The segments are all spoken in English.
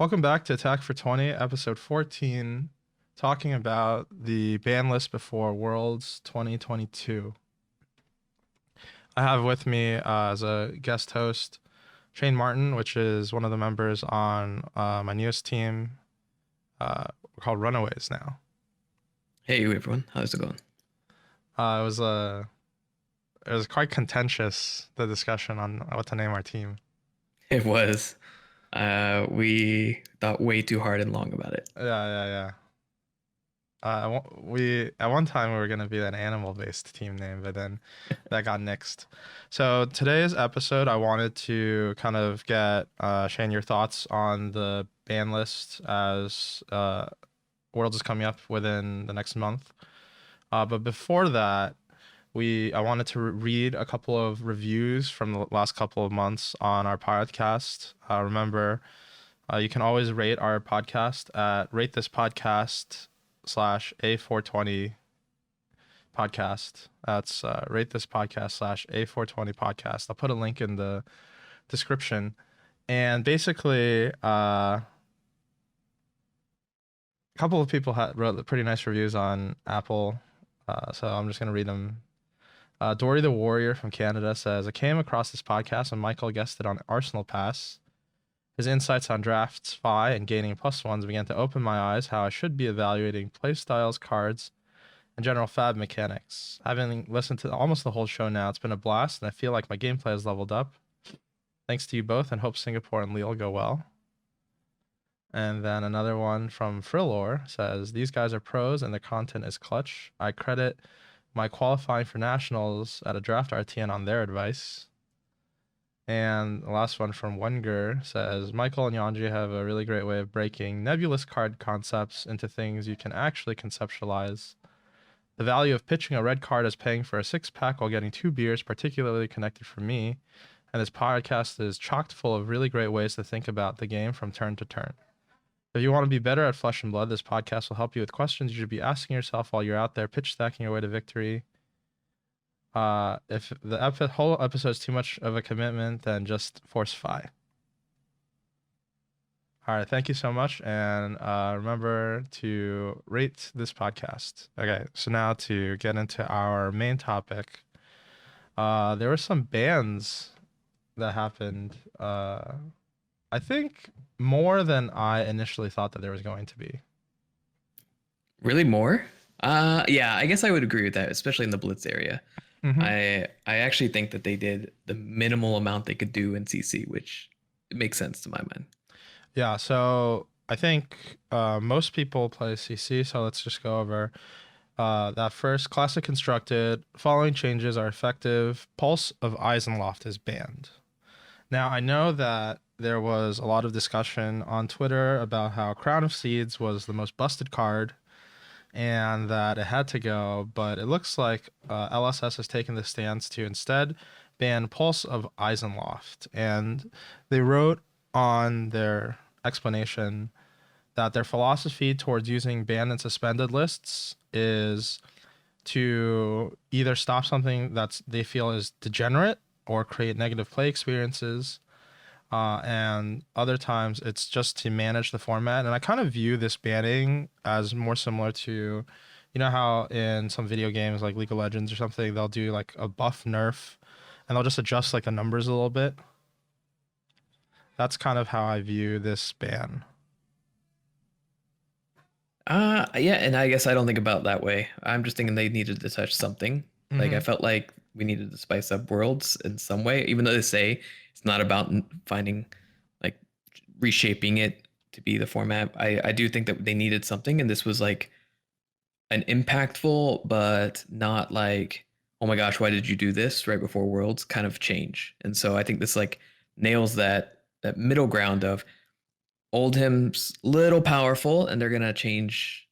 Welcome back to Attack for 20, episode 14, talking about the ban list before Worlds 2022. I have with me as a guest host Shane Martin, which is one of the members on my newest team called Runaways now. Hey everyone, how's it going? It was quite contentious, the discussion on what to name our team. It was. We thought way too hard and long about it. Yeah. We at one time we were gonna be an animal-based team name, but then that got nixed. So today's episode, I wanted to kind of get Shane your thoughts on the ban list as Worlds is coming up within the next month. But before that, I wanted to read a couple of reviews from the last couple of months on our podcast. Remember, you can always rate our podcast at rate this podcast slash A420 podcast. That's rate this podcast slash A420 podcast. I'll put a link in the description. And basically, a couple of people wrote pretty nice reviews on Apple. So I'm just going to read them. Dory the Warrior from Canada says, I came across this podcast when Michael guested on Arsenal Pass. His insights on drafts, FI, and gaining +1s began to open my eyes how I should be evaluating playstyles, cards, and general fab mechanics. Having listened to almost the whole show now, it's been a blast, and I feel like my gameplay has leveled up. Thanks to you both, and hope Singapore and Lille go well. And then another one from Frillor says, these guys are pros, and their content is clutch. I credit my qualifying for nationals at a draft RTN on their advice. And the last one from Wenger says, Michael and Yanji have a really great way of breaking nebulous card concepts into things you can actually conceptualize. The value of pitching a red card as paying for a 6-pack while getting 2 beers particularly connected for me, and this podcast is chocked full of really great ways to think about the game from turn to turn. If you want to be better at Flesh and Blood, this podcast will help you with questions you should be asking yourself while you're out there pitch stacking your way to victory. If the whole episode is too much of a commitment, then just force FI. All right, thank you so much, and remember to rate this podcast. Okay, so now to get into our main topic. There were some bans that happened. I think more than I initially thought that there was going to be. Really more? Yeah, I guess I would agree with that, especially in the Blitz area. Mm-hmm. I actually think that they did the minimal amount they could do in CC, which makes sense to my mind. Yeah, so I think most people play CC, so let's just go over that first. Classic constructed. Following changes are effective. Pulse of Eisenloft is banned. Now, I know that there was a lot of discussion on Twitter about how Crown of Seeds was the most busted card and that it had to go, but it looks like LSS has taken the stance to instead ban Pulse of Eisenloft. And they wrote on their explanation that their philosophy towards using banned and suspended lists is to either stop something that they feel is degenerate or create negative play experiences. And other times it's just to manage the format. And I kind of view this banning as more similar to, you know, how in some video games like League of Legends or something, they'll do like a buff nerf and they'll just adjust like the numbers a little bit. That's kind of how I view this ban. Yeah, and I guess I don't think about it that way. I'm just thinking they needed to touch something. Like I Mm-hmm. felt like we needed to spice up worlds in some way, even though they say it's not about finding like reshaping it to be the format. I do think that they needed something, and this was like an impactful, but not like, oh my gosh, why did you do this right before Worlds kind of change. And so I think this like nails that middle ground of Oldhim's little powerful, and they're gonna change,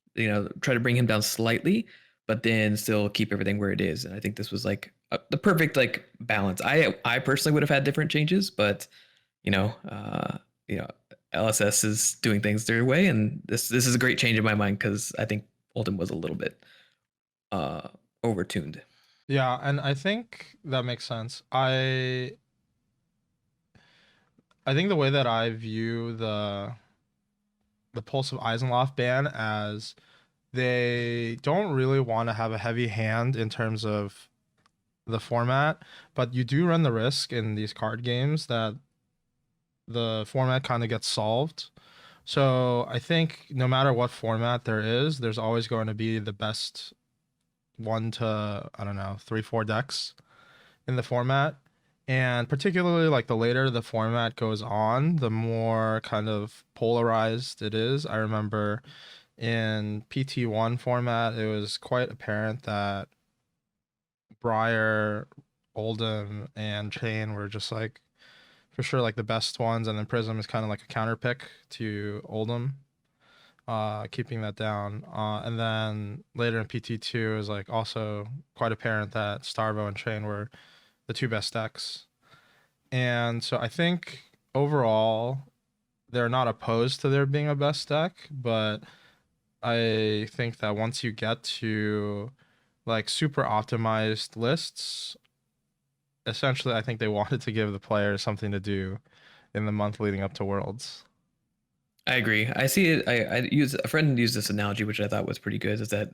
try to bring him down slightly, but then still keep everything where it is. And I think this was like the perfect like balance. I personally would have had different changes, but you know, uh, you know, LSS is doing things their way, and this is a great change in my mind because I think Oldhim was a little bit uh overtuned. Yeah, and I think that makes sense. I think the way that I view the the Pulse of Eisenloft ban as they don't really want to have a heavy hand in terms of the format, but you do run the risk in these card games that the format kind of gets solved. So I think no matter what format there is, there's always going to be the best one to, I don't know, three, four decks in the format. And particularly like the later the format goes on, the more kind of polarized it is. I remember in PT1 format, it was quite apparent that Briar, Oldhim, and Chain were just like for sure like the best ones, and then Prism is kind of like a counter pick to Oldhim, keeping that down. And then later in PT2 is like also quite apparent that Starvo and Chain were the two best decks. And so I think overall they're not opposed to there being a best deck, but I think that once you get to like super optimized lists, essentially I think they wanted to give the players something to do in the month leading up to Worlds. I agree. I see it. I use a friend used this analogy, which I thought was pretty good. Is that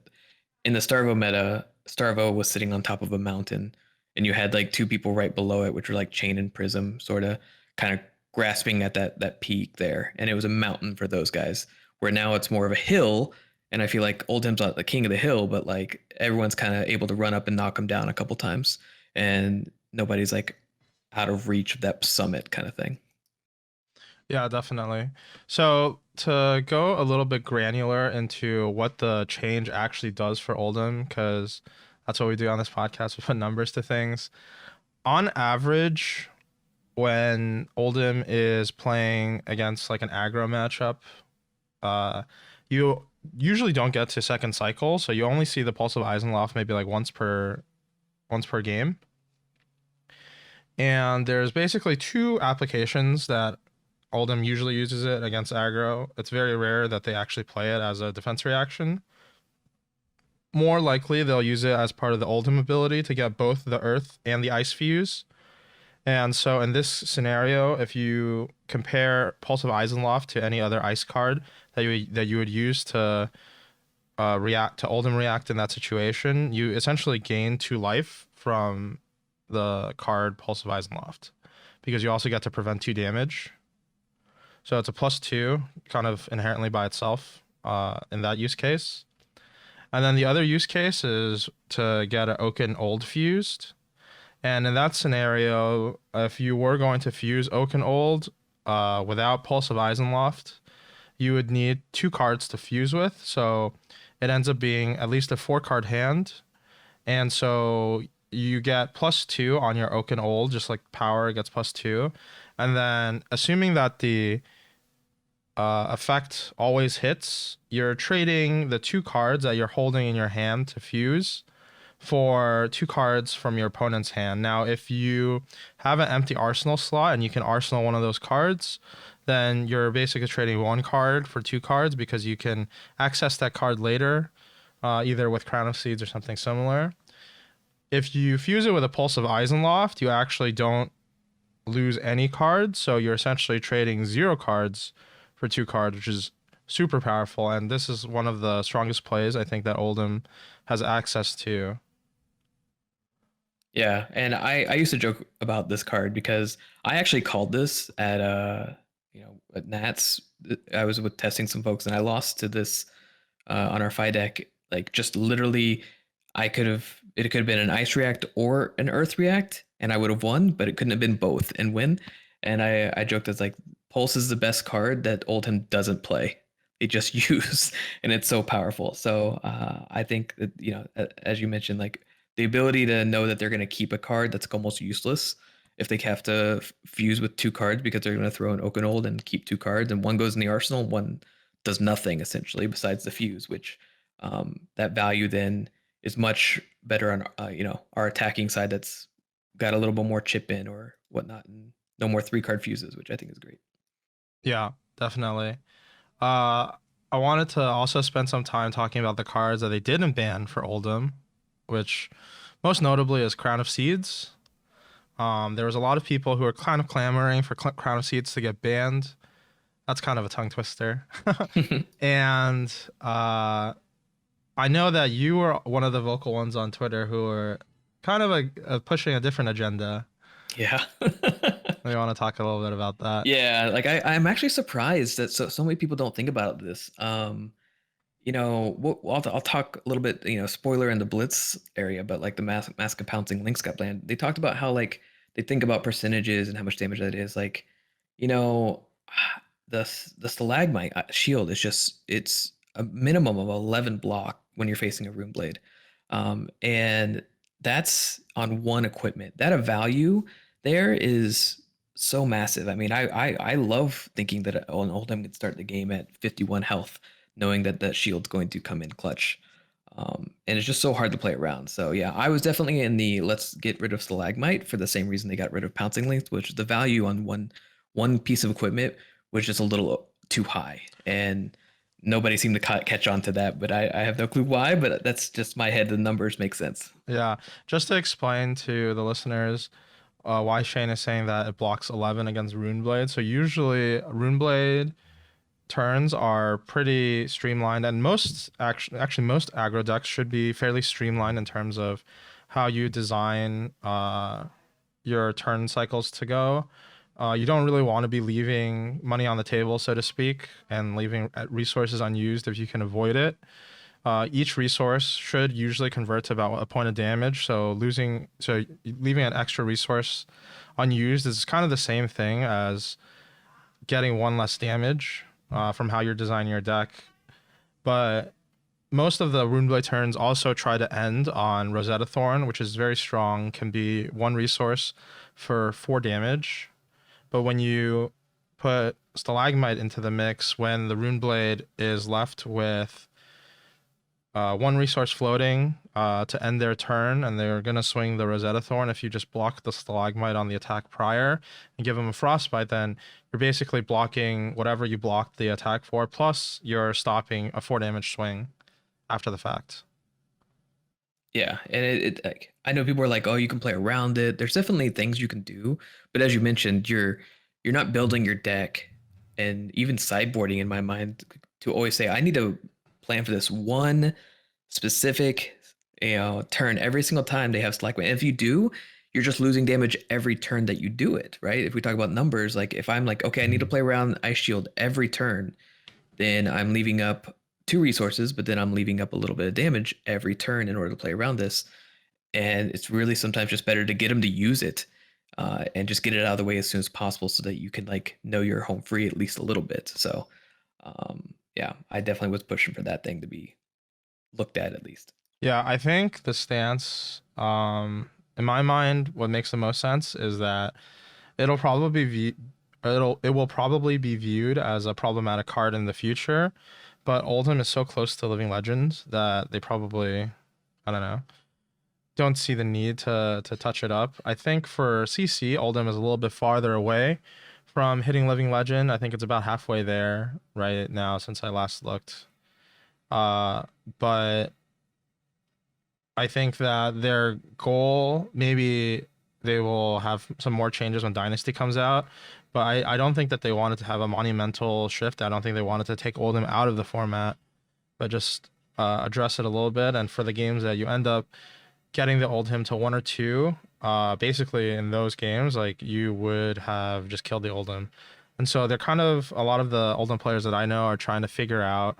in the Starvo meta, Starvo was sitting on top of a mountain, and you had like two people right below it, which were like Chain and Prism, sort of kind of grasping at that peak there, and it was a mountain for those guys. Where now it's more of a hill, and I feel like Oldham's not the king of the hill, but like everyone's kind of able to run up and knock him down a couple times, and nobody's like out of reach of that summit kind of thing. Yeah, definitely. So to go a little bit granular into what the change actually does for Oldhim, because that's what we do on this podcast, we put numbers to things. On average, when Oldhim is playing against like an aggro matchup, uh, you usually don't get to second cycle, so you only see the Pulse of Eisenloft maybe like once per game. And there's basically two applications that Oldhim usually uses it against aggro. It's very rare that they actually play it as a defense reaction. More likely, they'll use it as part of the Oldhim ability to get both the Earth and the Ice fuse. And so in this scenario, if you compare Pulse of Eisenloft to any other ice card that you would use to react to Oldhim react in that situation, you essentially gain 2 life from the card Pulse of Eisenloft because you also get to prevent 2 damage. So it's a +2 kind of inherently by itself in that use case. And then the other use case is to get an Oaken Old fused. And in that scenario, if you were going to fuse Oaken Old without Pulse of Eisenloft, you would need 2 cards to fuse with. So it ends up being at least a 4 card hand. And so you get +2 on your Oaken Old, just like power gets +2. And then assuming that the effect always hits, you're trading the 2 cards that you're holding in your hand to fuse for 2 cards from your opponent's hand. Now, if you have an empty arsenal slot and you can arsenal one of those cards, then you're basically trading 1 card for 2 cards because you can access that card later, either with Crown of Seeds or something similar. If you fuse it with a Pulse of Eisenloft, you actually don't lose any cards, so you're essentially trading 0 cards for 2 cards, which is super powerful. And this is one of the strongest plays I think that Oldhim has access to. Yeah, and I used to joke about this card because I actually called this at at Nats. I was with testing some folks and I lost to this on our Fi deck. Like just literally, it could have been an ice react or an earth react, and I would have won, but it couldn't have been both and win. And I joked as like Pulse is the best card that Oldhim doesn't play. It just use, and it's so powerful. So I think that as you mentioned, like the ability to know that they're going to keep a card that's almost useless if they have to fuse with 2 cards because they're going to throw an Oaken Old and keep 2 cards, and one goes in the arsenal, one does nothing essentially besides the fuse, which that value then is much better on our attacking side that's got a little bit more chip in or whatnot, and no more 3 card fuses, which I think is great. Yeah, definitely. Uh, I wanted to also spend some time talking about the cards that they didn't ban for Oldhim, which most notably is Crown of Seeds. There was a lot of people who were kind of clamoring for Crown of Seeds to get banned. that's kind of a tongue twister. And I know that you were one of the vocal ones on Twitter who were kind of pushing a different agenda. Yeah. We want to talk a little bit about that. Yeah, like I'm actually surprised that so many people don't think about this. I'll talk a little bit, spoiler in the Blitz area, but like the mask of pouncing links got banned. They talked about how like they think about percentages and how much damage that is. Like, you know, the Stalagmite shield is just it's a minimum of 11 block when you're facing a rune blade, and that's on one equipment. That a value there is so massive. I mean, I love thinking that an Oldhim can start the game at 51 health, knowing that that shield's going to come in clutch. And it's just so hard to play around. So yeah, I was definitely in the let's get rid of Stalagmite for the same reason they got rid of pouncing links, which is the value on one piece of equipment was just a little too high, and nobody seemed to catch on to that. But I have no clue why. But that's just my head. The numbers make sense. Yeah, just to explain to the listeners why Shane is saying that it blocks 11 against Runeblade. So usually Runeblade turns are pretty streamlined, and most actually most aggro decks should be fairly streamlined in terms of how you design your turn cycles to go. You don't really want to be leaving money on the table, so to speak, and leaving resources unused if you can avoid it. Each resource should usually convert to about a point of damage. So leaving an extra resource unused is kind of the same thing as getting one less damage from how you're designing your deck. But most of the Runeblade turns also try to end on Rosetta Thorn, which is very strong, can be one resource for 4 damage. But when you put Stalagmite into the mix, when the Runeblade is left with one resource floating to end their turn, and they're going to swing the Rosetta Thorn. If you just block the Stalagmite on the attack prior and give them a Frostbite, then you're basically blocking whatever you blocked the attack for, plus you're stopping a 4 damage swing after the fact. Yeah, and it like I know people are like, oh, you can play around it. There's definitely things you can do, but as you mentioned, you're not building your deck and even sideboarding in my mind to always say I need to plan for this one specific turn every single time they have Slack. And if you do, you're just losing damage every turn that you do it, right? If we talk about numbers, like if I'm like, okay, I need to play around Ice Shield every turn, then I'm leaving up 2 resources, but then I'm leaving up a little bit of damage every turn in order to play around this. And it's really sometimes just better to get them to use it and just get it out of the way as soon as possible so that you can like know you're home free at least a little bit. So yeah, I definitely was pushing for that thing to be looked at least. Yeah, I think the stance, in my mind, what makes the most sense is that it'll probably be it will probably be viewed as a problematic card in the future, but Oldhim is so close to Living Legends that they probably, I don't know, don't see the need to touch it up. I think for CC, Oldhim is a little bit farther away from hitting Living Legend. I think it's about halfway there right now since I last looked. But I think that their goal, maybe they will have some more changes when Dynasty comes out, but I don't think that they wanted to have a monumental shift. I don't think they wanted to take Oldhim out of the format, but just address it a little bit. And for the games that you end up getting the Oldhim to 1 or 2, basically in those games, like you would have just killed the Oldhim. And so they're kind of, a lot of the Oldhim players that I know are trying to figure out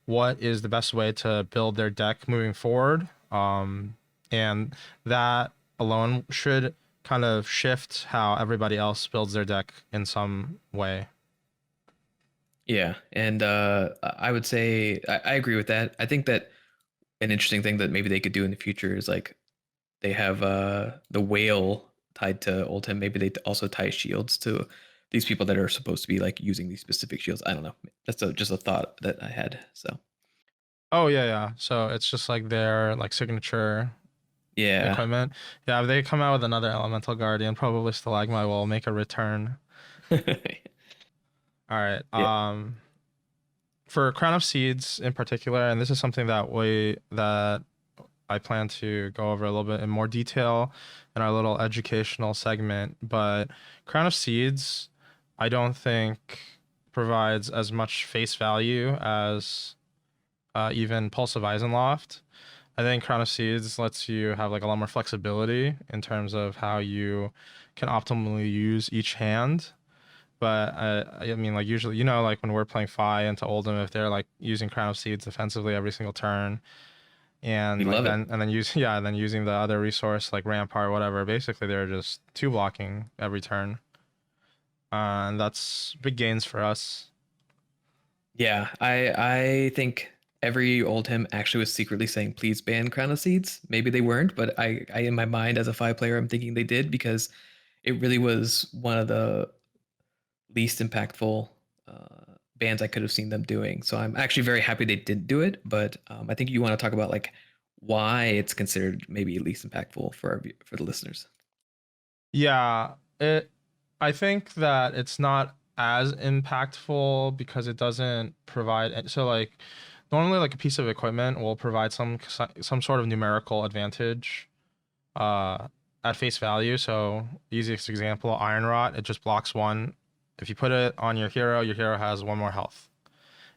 what is the best way to build their deck moving forward. And that alone should kind of shift how everybody else builds their deck in some way. Yeah, and I would say I agree with that. I think that an interesting thing that maybe they could do in the future is like they have the whale tied to Oldhim. Maybe they also tie shields to these people that are supposed to be like using these specific shields. I don't know. That's just a thought that I had. So. Oh yeah. So it's just like their like signature equipment. Yeah, if they come out with another Elemental Guardian, probably Stalagmite will make a return. All right. Yeah. For Crown of Seeds in particular, and this is something that I plan to go over a little bit in more detail in our little educational segment, but Crown of Seeds, I don't think provides as much face value as even Pulse of Eisenloft. I think Crown of Seeds lets you have like a lot more flexibility in terms of how you can optimally use each hand. But I mean, like usually, like when we're playing Fi into Oldhim, if they're like using Crown of Seeds defensively every single turn, We and like love it. then and then using the other resource like Rampart, whatever. Basically, they're just two blocking every turn, and that's big gains for us. Yeah, I think every Oldhim actually was secretly saying please ban Crown of Seeds. Maybe they weren't, but I in my mind as a 5 player, I'm thinking they did because it really was one of the least impactful bans I could have seen them doing. So I'm actually very happy they didn't do it. But I think you want to talk about like why it's considered maybe least impactful for for the listeners. Yeah, it. I think that it's not as impactful because it doesn't provide. So like normally like a piece of equipment will provide some sort of numerical advantage uh at face value. So easiest example, Iron Rot, it just blocks one. If you put it on your hero has one more health.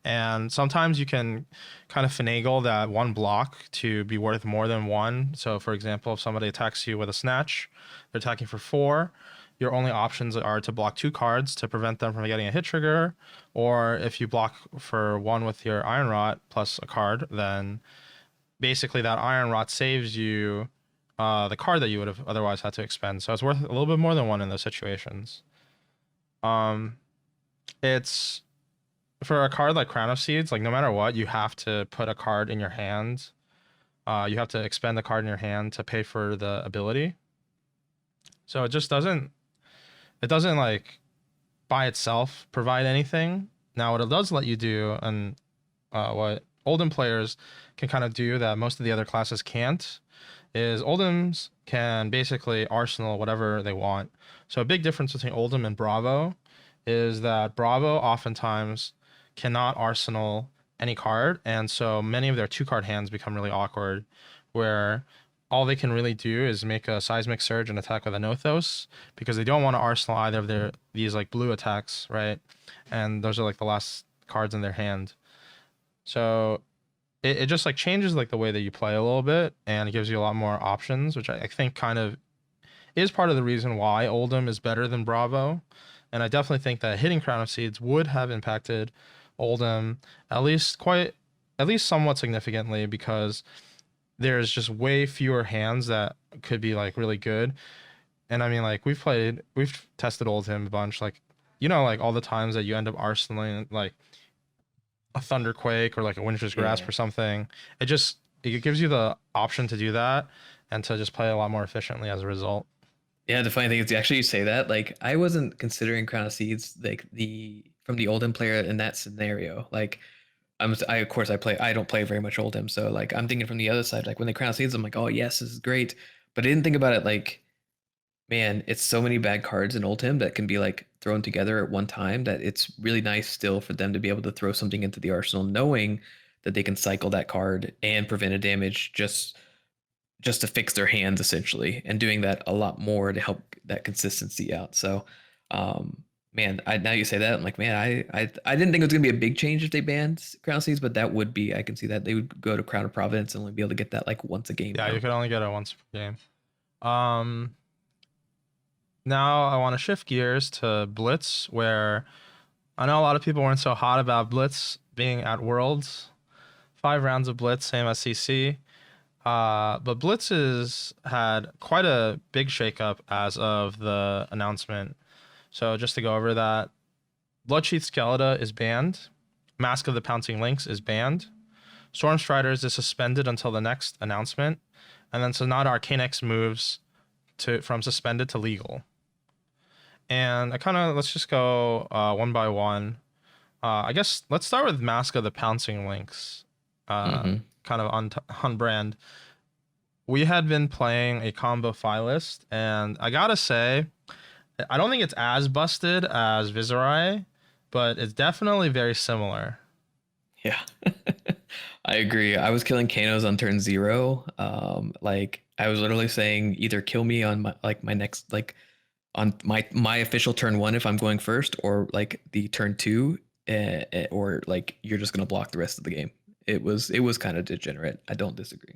And sometimes you can kind of finagle that one block to be worth more than one. So, for example, if somebody attacks you with a snatch, they're attacking for 4. Your only options are to block 2 cards to prevent them from getting a hit trigger. Or if you block for 1 with your Iron Rot plus a card, then basically that Iron Rot saves you the card that you would have otherwise had to expend. So it's worth a little bit more than 1 in those situations. Um, it's for a card like Crown of Seeds, like no matter what, you have to put a card in your hand. You have to expend the card in your hand to pay for the ability. So it just doesn't. It doesn't like by itself provide anything. Now, what it does let you do, and what Oldhim players can kind of do that most of the other classes can't, is Oldhims can basically arsenal whatever they want. So a big difference between Oldhim and Bravo is that Bravo oftentimes cannot arsenal any card, and so many of their 2 card hands become really awkward, where all they can really do is make a seismic surge and attack with a Nothos because they don't want to arsenal either of these like blue attacks, right? And those are like the last cards in their hand. So it just like changes like the way that you play a little bit, and it gives you a lot more options, which I think kind of is part of the reason why Oldhim is better than Bravo. And I definitely think that hitting Crown of Seeds would have impacted Oldhim at least somewhat significantly, because there's just way fewer hands that could be like really good. And I mean, like we've tested Oldhim a bunch, like like all the times that you end up arsenaling like a Thunderquake or like a Winter's Grasp Yeah. or something. It gives you the option to do that and to just play a lot more efficiently as a result. Yeah, the funny thing is, actually, you say that. Like, I wasn't considering Crown of Seeds like the from the Oldhim player in that scenario. Like, I of course I don't play very much Oldhim, so like I'm thinking from the other side. Like when they Crown of Seeds, I'm like, oh yes, this is great. But I didn't think about it like, man, it's so many bad cards in Oldhim that can be like thrown together at one time that it's really nice still for them to be able to throw something into the arsenal, knowing that they can cycle that card and prevent a damage just to fix their hands essentially, and doing that a lot more to help that consistency out. So, man, now you say that, I'm like, man, I didn't think it was gonna be a big change if they banned Crown Seeds, but that would be, I can see that they would go to Crown of Providence and only be able to get that like once a game Yeah, you now. could only get it once per game. Um, Now I want to shift gears to Blitz, where I know a lot of people weren't so hot about Blitz being at Worlds. 5 rounds of Blitz, same as CC. But Blitz has had quite a big shakeup as of the announcement. So just to go over that, Bloodsheath Skeleta is banned. Mask of the Pouncing Lynx is banned. Stormstriders is suspended until the next announcement. And then Sonata Arcanex moves from suspended to legal. And let's just go one by one. I guess let's start with Mask of the Pouncing Lynx. Mm-hmm. Kind of on brand. We had been playing a combo file list, and I gotta say, I don't think it's as busted as Viserai, but it's definitely very similar. Yeah, I agree. I was killing Kanos on turn 0. Like I was literally saying either kill me on my next like on my official turn 1 if I'm going first, or like the turn 2 or like you're just gonna block the rest of the game. It was kind of degenerate. I don't disagree.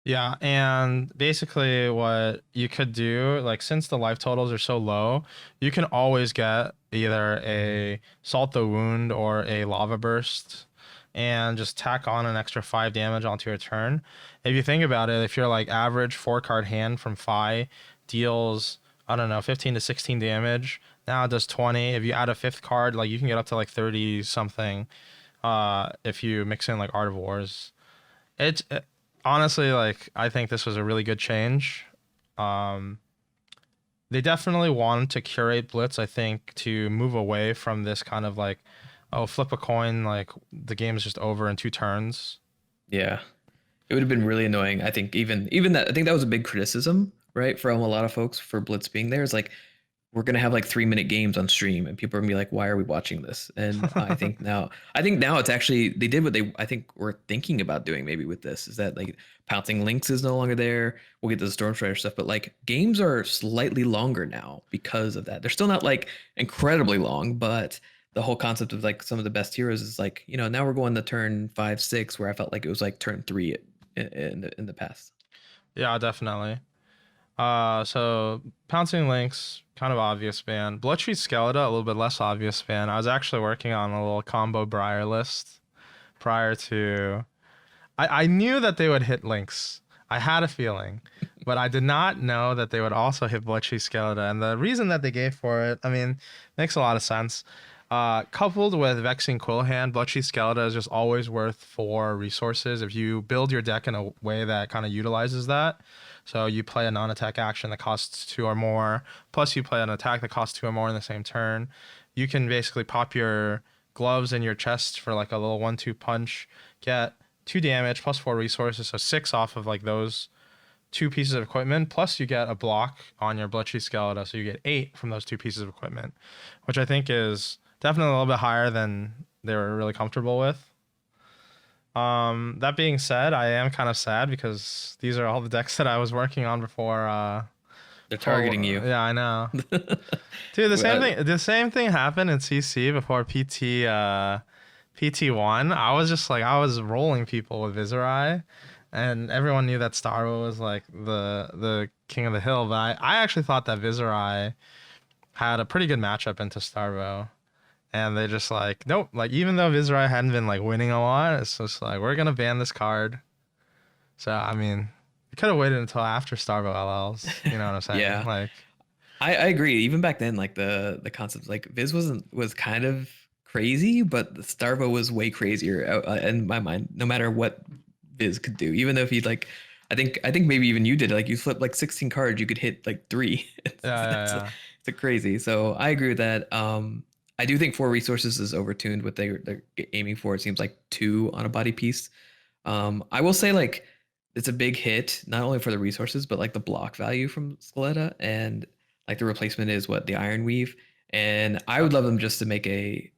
Yeah, and basically what you could do, like since the life totals are so low, you can always get either a Salt the Wound or a Lava Burst and just tack on an extra 5 damage onto your turn. If you think about it, if your like average 4 card hand from Fi deals, I don't know, 15 to 16 damage, now it does 20. If you add a 5th card, like you can get up to like 30 something if you mix in like Art of Wars. It's honestly like I think this was a really good change. Um, they definitely wanted to curate Blitz, I think, to move away from this kind of like, oh, flip a coin, like the game is just over in 2 turns. Yeah, it would have been really annoying. I think even that I think that was a big criticism, right, from a lot of folks for Blitz being there. Is like we're gonna have like 3 minute games on stream, and people are gonna be like, "Why are we watching this?" And I think now it's actually they did what they I think were thinking about doing maybe with this is that like pouncing links is no longer there. We'll get to the Stormstrider stuff, but like games are slightly longer now because of that. They're still not like incredibly long, but the whole concept of like some of the best heroes is like now we're going to turn 5 6 where I felt like it was like turn 3 in the past. Yeah, definitely. So Pouncing Links, kind of obvious ban. Bloodstreet Skeleton, a little bit less obvious ban. I was actually working on a little combo Briar list prior to. I knew that they would hit Links. I had a feeling, but I did not know that they would also hit Bloodstreet Skeleton. And the reason that they gave for it, I mean, makes a lot of sense. Coupled with Vexing Quillhand, Bloodstreet Skeleton is just always worth 4 resources if you build your deck in a way that kind of utilizes that. So you play a non-attack action that costs 2 or more, plus you play an attack that costs 2 or more in the same turn. You can basically pop your gloves in your chest for like a little 1-2 punch, get 2 damage plus 4 resources, so 6 off of like those 2 pieces of equipment, plus you get a block on your Bloodstreet Skeleton, so you get 8 from those 2 pieces of equipment, which I think is definitely a little bit higher than they were really comfortable with. That being said, I am kind of sad because these are all the decks that I was working on before. They're targeting you. Yeah, I know. Dude, the same thing happened in CC before PT1. I was just like I was rolling people with Viserai, and everyone knew that Starvo was like the king of the hill, but I actually thought that Viserai had a pretty good matchup into Starvo. And they just like, nope, like even though Viserai hadn't been like winning a lot, it's just like we're gonna ban this card. So I mean, you could have waited until after Starvo LLs. You know what I'm saying? Yeah. Like I agree. Even back then, like the concept, like Viz was kind of crazy, but the Starvo was way crazier in my mind. No matter what Viz could do, even though if he like, I think maybe even you did like you flip like 16 cards, you could hit like 3. yeah. It's a crazy. So I agree with that. I do think 4 resources is overtuned. What they're aiming for, it seems like 2 on a body piece. I will say like it's a big hit not only for the resources but like the block value from Skeletta, and like the replacement is what the Iron Weave, and I would love them just to make a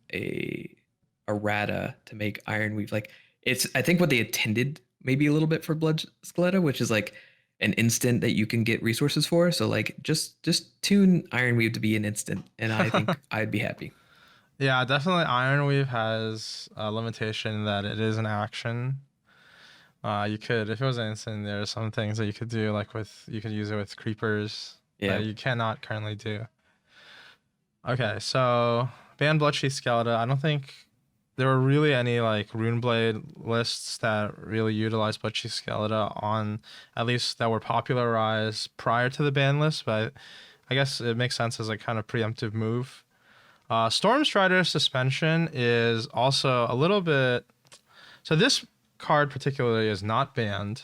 errata to make Iron Weave like it's I think what they intended maybe a little bit for Blood Skeletta, which is like an instant that you can get resources for. So like just tune Iron Weave to be an instant, and I think I'd be happy. Yeah, definitely. Iron Weave has a limitation that it is an action. You could, if it was an instant, there's some things that you could do, like you could use it with creepers Yeah. that you cannot currently do. Okay, so ban Bloodstreet Skeleton. I don't think there were really any like Runeblade lists that really utilized Bloodstreet Skeleton on, at least that were popularized prior to the ban list, but I guess it makes sense as a kind of preemptive move. Stormstrider Suspension is also a little bit. So this card particularly is not banned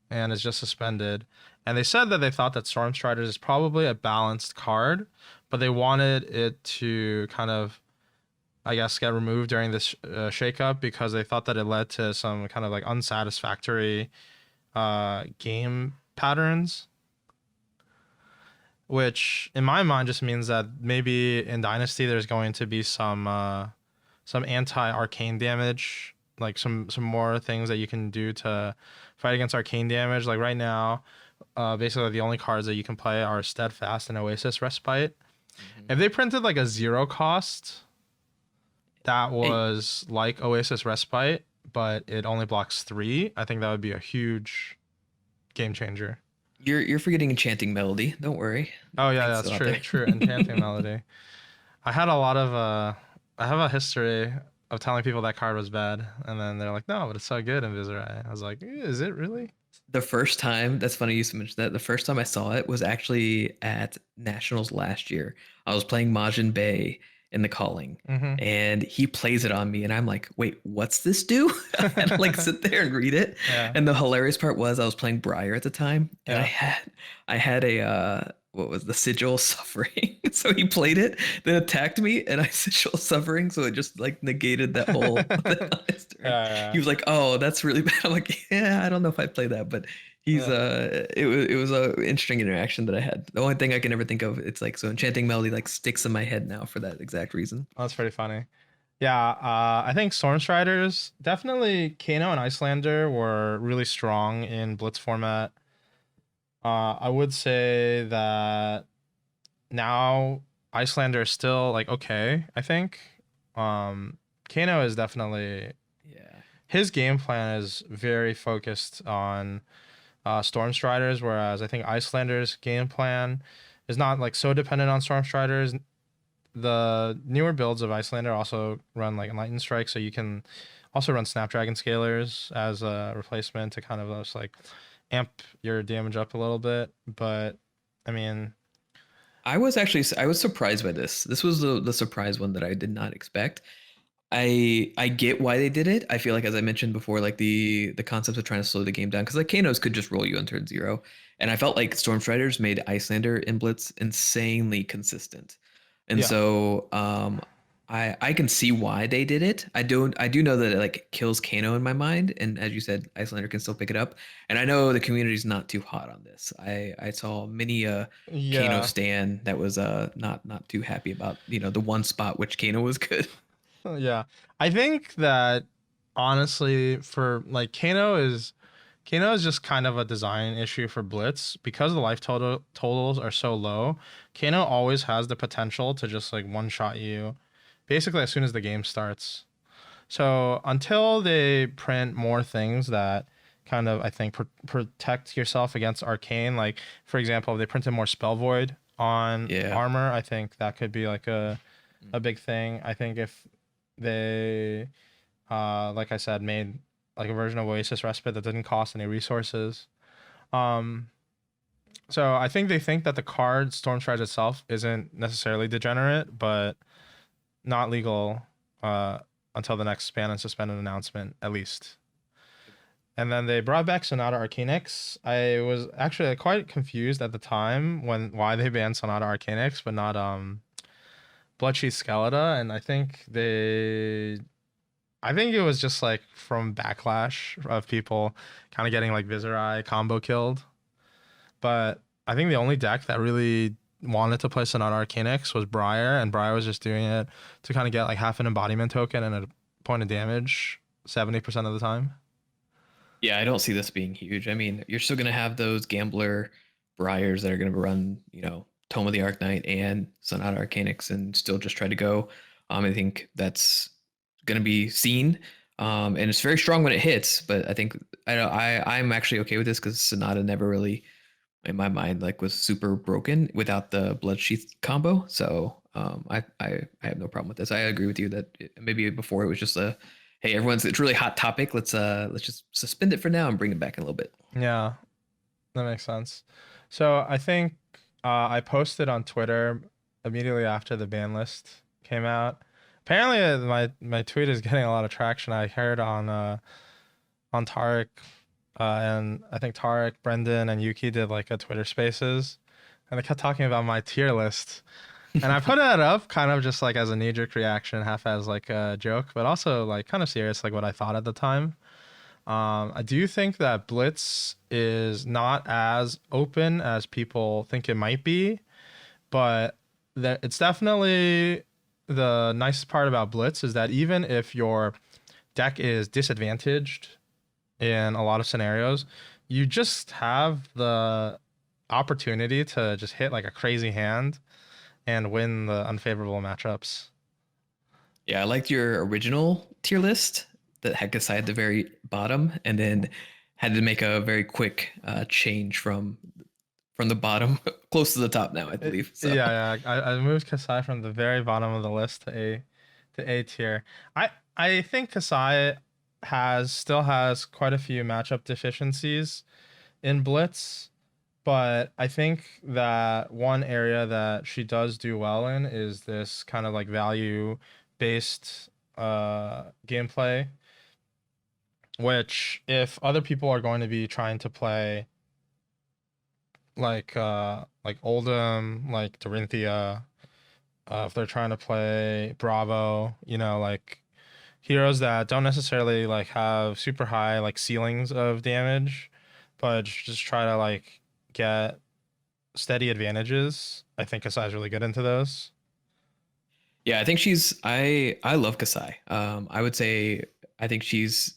and is just suspended. And they said that they thought that Stormstrider is probably a balanced card, but they wanted it to kind of, I guess, get removed during this shakeup because they thought that it led to some kind of like unsatisfactory game patterns, which in my mind just means that maybe in Dynasty there's going to be some anti-arcane damage, like some more things that you can do to fight against arcane damage. Like right now, basically the only cards that you can play are Steadfast and Oasis Respite. Mm-hmm. If they printed like a 0 cost, that Hey, was like Oasis Respite, but it only blocks 3, I think that would be a huge game changer. you're forgetting Enchanting Melody. Don't worry. Oh I yeah, think it's that's still out true. there. True. Enchanting Melody. I had a lot of I have a history of telling people that card was bad, and then they're like, "No, but it's so good in Viserai." I was like, "Is it really?" The first time, that's funny you mentioned that. The first time I saw it was actually at Nationals last year. I was playing Majin Bay in the calling, Mm-hmm. and he plays it on me, and I'm like, wait, what's this do? I had to like sit there and read it. Yeah. And the hilarious part was I was playing Briar at the time, and I Yeah. had I had a what was the sigil suffering. So he played it, then attacked me, and I sigil suffering, so it just like negated that whole thing on his turn. He Yeah. was like, "Oh, that's really bad." I'm like, "Yeah, I don't know if I play that, but he's Yeah. it was a interesting interaction that I had. The only thing I can ever think of, it's like so Enchanting Melody like sticks in my head now for that exact reason. That's pretty funny. Yeah, I think Stormstriders definitely Kano and Icelander were really strong in Blitz format. I would say that now Icelander is still like okay, I think. Kano is definitely Yeah. his game plan is very focused on Stormstriders, whereas I think Icelander's game plan is not like so dependent on Stormstriders. The newer builds of Icelander also run like Lightning Strike, so you can also run Snapdragon Scalers as a replacement to kind of just like amp your damage up a little bit. But I mean, I was surprised by this. This was the surprise one that I did not expect. I get why they did it. I feel like as I mentioned before, like the concept of trying to slow the game down because like Kanos could just roll you on turn 0, and I felt like Stormstriders made Icelander and Blitz insanely consistent, and yeah, so I can see why they did it. I do know that it like kills Kano in my mind, and as you said, Icelander can still pick it up, and I know the community's not too hot on this. I saw many Kano yeah, stan that was not too happy about the one spot which Kano was good. yeah. I think that honestly, for like Kano is just kind of a design issue for Blitz because the life totals are so low. Kano always has the potential to just like one shot you basically as soon as the game starts. So until they print more things that kind of I think protect yourself against arcane, like for example, if they printed more spell void on Yeah. armor, I think that could be like a big thing. I think if they like I said made like a version of Oasis Respite that didn't cost any resources. Um so I think they think that the card Stormstride itself isn't necessarily degenerate, but not legal uh, until the next ban and suspended announcement, at least. And then they brought back Sonata Arcanix. I was actually quite confused at the time when why they banned Sonata Arcanix, but not Bloodsheath Skeleton. And I think it was just like from backlash of people kind of getting like Viserai combo killed. But I think the only deck that really wanted to play Sonata Arcanix was Briar, and Briar was just doing it to kind of get like half an embodiment token and a point of damage 70% of the time. Yeah, I don't see this being huge. I mean, you're still going to have those gambler Briars that are going to run, Tome of the Arknight and Sonata Arcanix and still just try to go. I think that's going to be seen. And it's very strong when it hits, but I think I'm actually okay with this because Sonata never really, in my mind, like was super broken without the Bloodsheath combo. So I have no problem with this. I agree with you that maybe before it was just a hey it's really hot topic. Let's just suspend it for now and bring it back in a little bit. Yeah, that makes sense. So I think I posted on Twitter immediately after the ban list came out. Apparently, my tweet is getting a lot of traction. I heard on Tarek, and I think Tarek, Brendan, and Yuki did like a Twitter Spaces, and they kept talking about my tier list. And I put that up kind of just like as a knee-jerk reaction, half as like a joke, but also like kind of serious, like what I thought at the time. I do think that Blitz is not as open as people think it might be, but that it's definitely the nicest part about Blitz is that even if your deck is disadvantaged in a lot of scenarios, you just have the opportunity to just hit like a crazy hand and win the unfavorable matchups. Yeah, I liked your original tier list that had Kasai at the very bottom, and then had to make a very quick change from the bottom close to the top now, I believe. So Yeah, I moved Kasai from the very bottom of the list to A tier. I think Kasai still has quite a few matchup deficiencies in Blitz, but I think that one area that she does do well in is this kind of like value based gameplay, which if other people are going to be trying to play like Oldhim, like Dorinthia, if they're trying to play Bravo, like heroes that don't necessarily like have super high like ceilings of damage, but just try to like get steady advantages. I think Kasai's really good into those. yeah, I think I love Kasai. I would say I think she's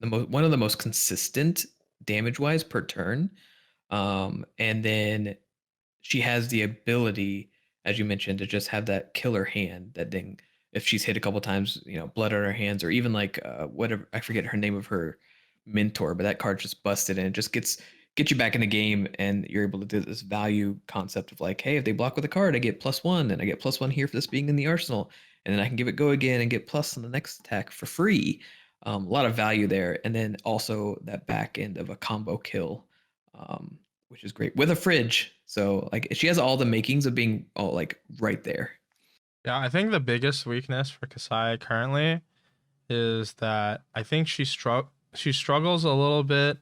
one of the most consistent damage wise per turn. And then she has the ability, as you mentioned, to just have that killer hand that thing. If she's hit a couple times, blood on her hands, or even like whatever, I forget her name of her mentor, but that card just busted and it just gets you back in the game, and you're able to do this value concept of like, hey, if they block with a card, I get +1, and I get +1 here for this being in the arsenal, and then I can give it go again and get plus on the next attack for free. A lot of value there, and then also that back end of a combo kill. Which is great with a fridge. So like she has all the makings of being all like right there. Yeah, I think the biggest weakness for Kasai currently is that I think she struggles a little bit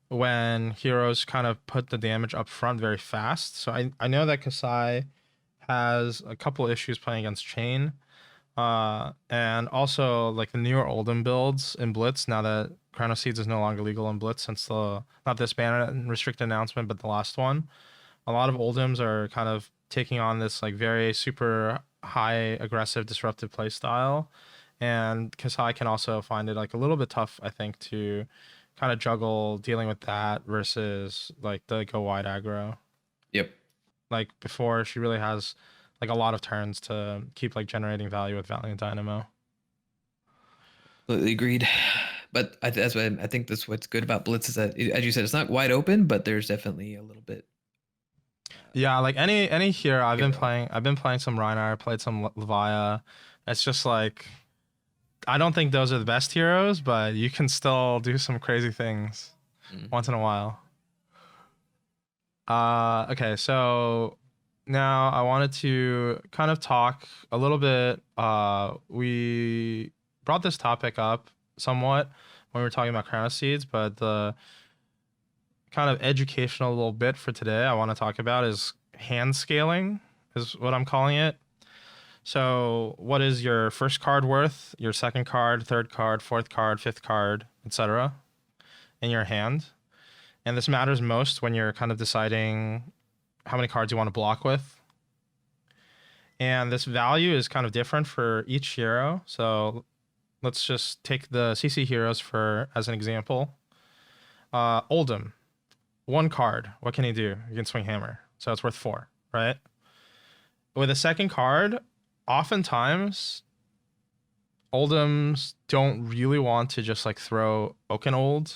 when heroes kind of put the damage up front very fast. So I know that Kasai has a couple issues playing against Chain. And also like the newer Oldhim builds in Blitz, now that Chrono Seeds is no longer legal in Blitz since the not this ban and restricted announcement, but the last one. A lot of Oldhims are kind of taking on this like very super high aggressive disruptive play style. And Kasai can also find it like a little bit tough, I think, to kind of juggle dealing with that versus like the go wide aggro. Yep. Like before, she really has like a lot of turns to keep like generating value with Valiant Dynamo. Completely agreed. But that's what I think that's what's good about Blitz is that, as you said, it's not wide open, but there's definitely a little bit. Yeah, like any hero Hero. I've been playing some Reinhardt, played some Leviah. It's just like I don't think those are the best heroes, but you can still do some crazy things once in a while. Okay, so now I wanted to kind of talk a little bit. We brought this topic up somewhat when we were talking about Chrono Seeds, but the kind of educational little bit for today I want to talk about is hand scaling, is what I'm calling it. So, what is your first card worth, your second card, third card, fourth card, fifth card, etc. in your hand? And this matters most when you're kind of deciding how many cards you want to block with. And this value is kind of different for each hero. So let's just take the CC heroes for as an example. Oldhim, one card. What can he do? He can swing hammer. So it's worth 4, right? With a second card, oftentimes Oldhims don't really want to just like throw Oaken Old.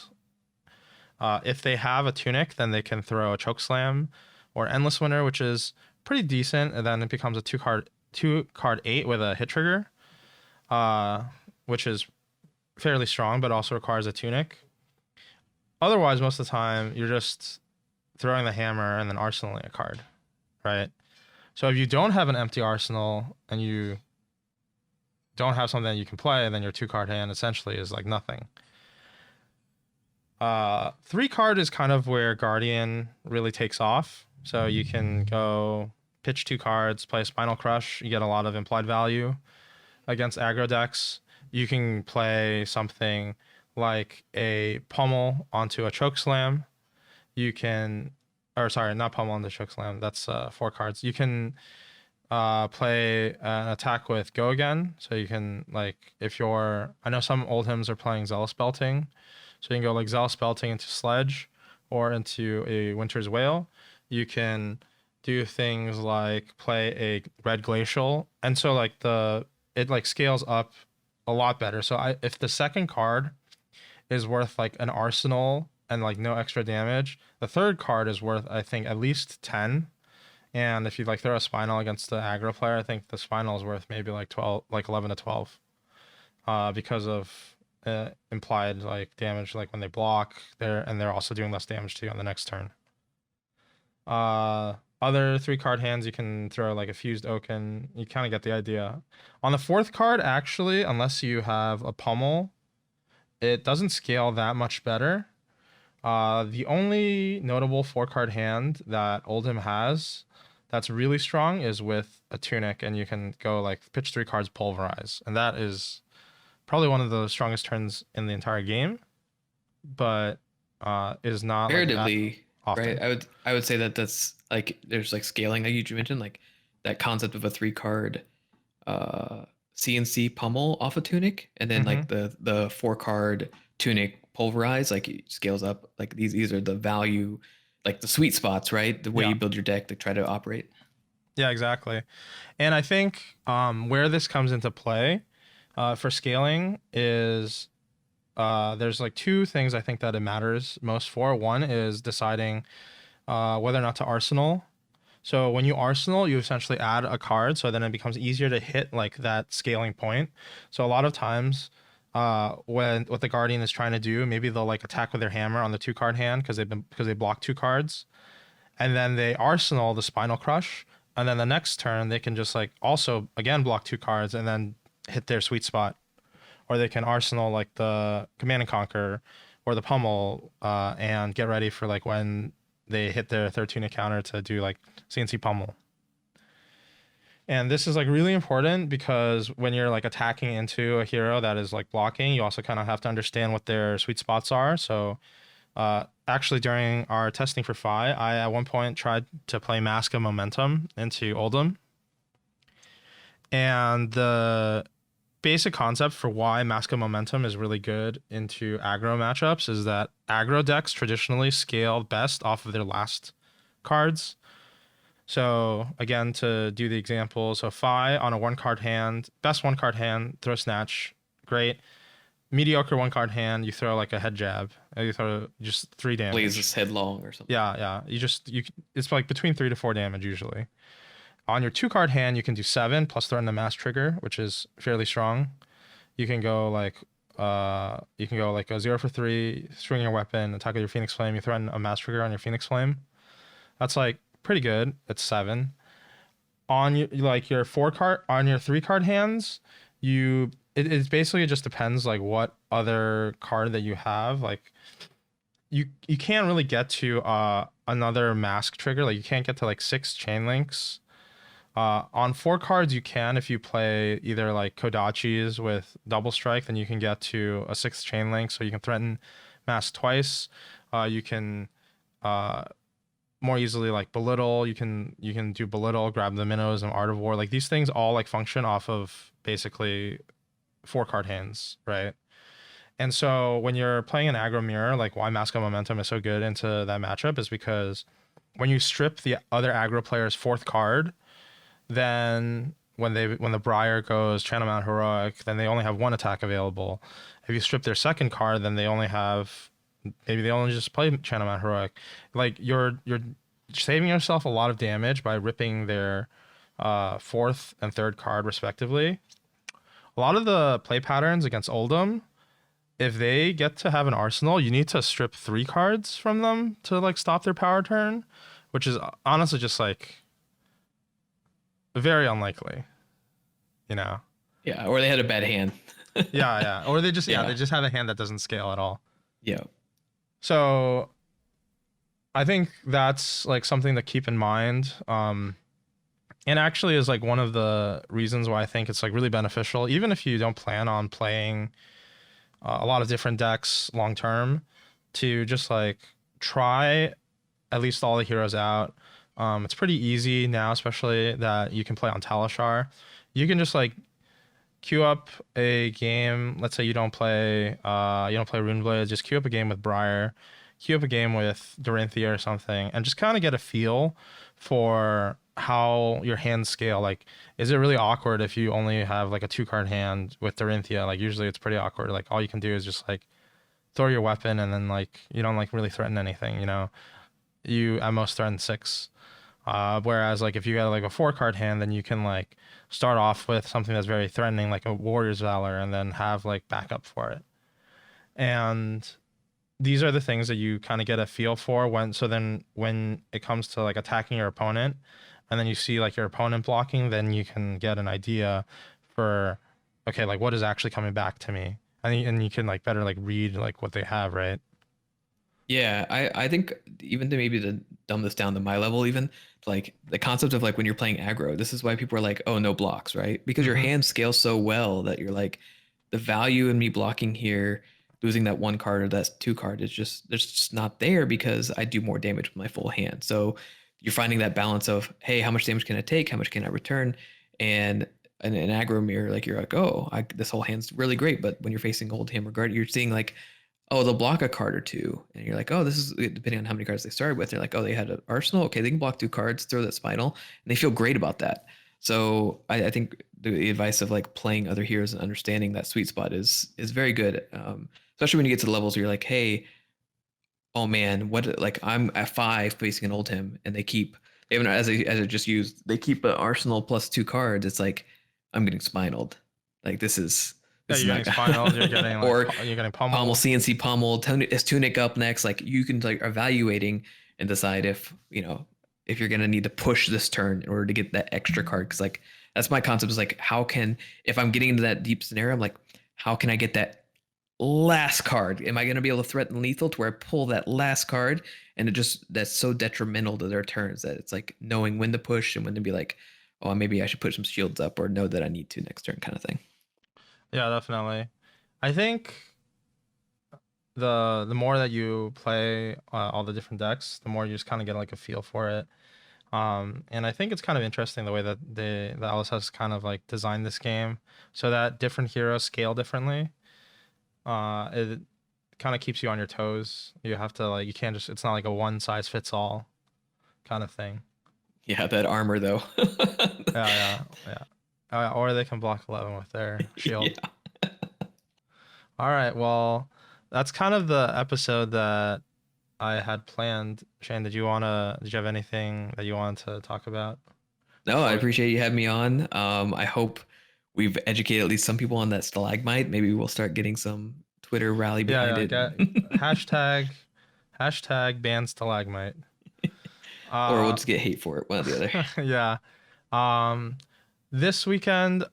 If they have a tunic, then they can throw a choke slam or endless winter, which is pretty decent, and then it becomes a two card 8 with a hit trigger, which is fairly strong, but also requires a tunic. Otherwise, most of the time you're just throwing the hammer and then arsenaling a card, right? So if you don't have an empty arsenal and you don't have something that you can play, then your 2 card hand essentially is like nothing. 3 card is kind of where Guardian really takes off. So you can go pitch 2 cards, play a Spinal Crush. You get a lot of implied value against aggro decks. You can play something like a Pummel onto a Choke Slam. You can, or sorry, not Pummel onto Choke Slam. That's 4 cards. You can play an attack with Go Again. So you can like I know some Oldhims are playing Zealous Belting. So you can go like Zealous Belting into Sledge or into a Winter's Wail. You can do things like play a Red Glacial. And so like the it like scales up a lot better. So if the second card is worth like an arsenal and like no extra damage, the third card is worth I think at least 10. And if you like throw a spinal against the aggro player, I think the spinal is worth maybe like 12, like 11 to 12, because of implied like damage, like when they block there, and they're also doing less damage to you on the next turn. Other 3 card hands, you can throw like a fused Oaken. You kind of get the idea. On the 4th card, actually, unless you have a pummel, it doesn't scale that much better. The only notable 4-card hand that Oldhim has that's really strong is with a tunic, and you can go like pitch 3 cards, pulverize, and that is probably one of the strongest turns in the entire game, but is not like Comparatively, often. right? I would say that that's like there's like scaling that you mentioned, like that concept of a 3-card CNC pummel off a tunic, and then like the 4-card tunic pulverize, like it scales up. Like these are the value, like the sweet spots, right? The way Yeah. you build your deck to try to operate. Yeah, exactly. And I think where this comes into play for scaling is there's like 2 things I think that it matters most for. One is deciding whether or not to arsenal. So when you arsenal, you essentially add a card, so then it becomes easier to hit like that scaling point. So a lot of times, when what the Guardian is trying to do, maybe they'll like attack with their hammer on the 2-card hand because they block 2 cards, and then they arsenal the Spinal Crush, and then the next turn they can just like also again block 2 cards and then hit their sweet spot, or they can arsenal like the Command and Conquer or the Pummel, and get ready for like when they hit their 3rd tunic counter to do like CNC Pummel. And this is like really important because when you're like attacking into a hero that is like blocking, you also kind of have to understand what their sweet spots are. So actually during our testing for Phi, I at one point tried to play Mask of Momentum into Oldhim. And the basic concept for why Mask of Momentum is really good into aggro matchups is that aggro decks traditionally scale best off of their last cards. So again, to do the example, so Phi on a 1-card hand, best 1-card hand, throw Snatch, great. Mediocre 1-card hand, you throw like a head jab, you throw just 3 damage. Blazes headlong or something. Yeah. It's like between 3 to 4 damage usually. On your 2-card hand, you can do 7 plus threaten the mass trigger, which is fairly strong. You can go like a 0 for 3, swing your weapon, attack with your Phoenix Flame. You threaten a mass trigger on your Phoenix Flame. That's like pretty good. It's 7. On your 3-card hands, it basically just depends like what other card that you have. Like you can't really get to another mask trigger. Like you can't get to like 6 chain links. On 4 cards, you can if you play either like Kodachis with double strike, then you can get to a 6th chain link, so you can threaten mass twice. You can more easily like belittle. You can do belittle, grab the minnows, and Art of War. Like these things all like function off of basically 4-card hands, right? And so when you're playing an aggro mirror, like why Mask of Momentum is so good into that matchup is because when you strip the other aggro player's 4th card, then when the Briar goes Channel Mount Heroic, then they only have 1 attack available. If you strip their 2nd card, then they only just play Channel Mount Heroic. Like you're saving yourself a lot of damage by ripping their 4th and 3rd card respectively. A lot of the play patterns against Oldhim, if they get to have an arsenal, you need to strip 3 cards from them to like stop their power turn, which is honestly just like very unlikely, you know. Yeah, or they had a bad hand. yeah, or they just have a hand that doesn't scale at all. Yeah. So I think that's like something to keep in mind. And actually is like one of the reasons why I think it's like really beneficial, even if you don't plan on playing a lot of different decks long term, to just like try at least all the heroes out. It's pretty easy now, especially that you can play on Talishar. You can just like queue up a game. Let's say you don't play Runeblade, just queue up a game with Briar, queue up a game with Dorinthia or something and just kind of get a feel for how your hands scale. Like, is it really awkward if you only have like a 2 card hand with Dorinthia? Like, usually it's pretty awkward. Like, all you can do is just like throw your weapon and then like you don't like really threaten anything, you know? You at most threaten 6. Whereas like if you got like a 4 card hand, then you can like start off with something that's very threatening, like a Warrior's Valor, and then have like backup for it. And these are the things that you kind of get a feel for when it comes to like attacking your opponent, and then you see like your opponent blocking, then you can get an idea for, okay, like what is actually coming back to me, and you can like better like read like what they have, right? Yeah, I think even to dumb this down to my level, even like the concept of like when you're playing aggro, this is why people are like, oh, no blocks, right? Because your Mm-hmm. hand scales so well that you're like, the value in me blocking here, losing that 1 card or that 2 card is just there's just not there because I do more damage with my full hand. So you're finding that balance of, hey, how much damage can I take? How much can I return? And an aggro mirror, like you're like, oh, this whole hand's really great. But when you're facing Oldhim or Guard, you're seeing like, oh, they'll block a card or two. And you're like, oh, this is depending on how many cards they started with. They're like, oh, they had an arsenal. Okay, they can block 2 cards, throw that spinal, and they feel great about that. So I think the advice of like playing other heroes and understanding that sweet spot is very good. Especially when you get to the levels where you're like, hey, oh man, what like I'm at 5 facing an Oldhim, and they keep even as I just used, they keep an arsenal plus 2 cards. It's like I'm getting spinaled. Like Yeah, this is you're getting not spineled. You're getting like or you're getting Pommel pummeled. CNC Pommel. Is Tunic up next? Like you can like evaluating and decide if if you're gonna need to push this turn in order to get that extra card. Because like that's my concept is like how can if I'm getting into that deep scenario, I'm like how can I get that last card? Am I gonna be able to threaten lethal to where I pull that last card and it just that's so detrimental to their turns that it's like knowing when to push and when to be like, oh maybe I should put some shields up or know that I need to next turn kind of thing. Yeah, definitely. I think the more that you play all the different decks, the more you just kind of get like a feel for it. And I think it's kind of interesting the way that the Alice has kind of like designed this game so that different heroes scale differently. It kind of keeps you on your toes. You have to like you can't just it's not like a one size fits all kind of thing. Yeah, that armor though. Yeah, yeah, yeah. Or they can block 11 with their shield. Yeah. All right, well, that's kind of the episode that I had planned. Shane, did you have anything that you wanted to talk about No, I before appreciate you having me on. I hope we've educated at least some people on that stalagmite. Maybe we'll start getting some Twitter rally Yeah, behind yeah, it. get hashtag ban Stalagmite. Or we'll Uh just get hate for it, one or the other. yeah. Um this weekend,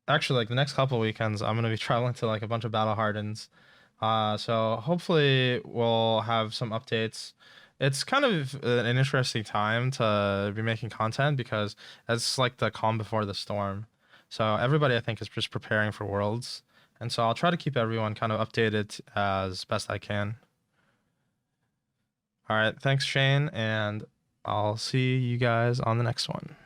actually like the next couple weekends, I'm gonna be traveling to like a bunch of battle hardens. So hopefully we'll have some updates. It's kind of an interesting time to be making content because it's like the calm before the storm. So everybody I think is just preparing for Worlds. And so I'll try to keep everyone kind of updated as best I can. All right, thanks Shane, and I'll see you guys on the next one.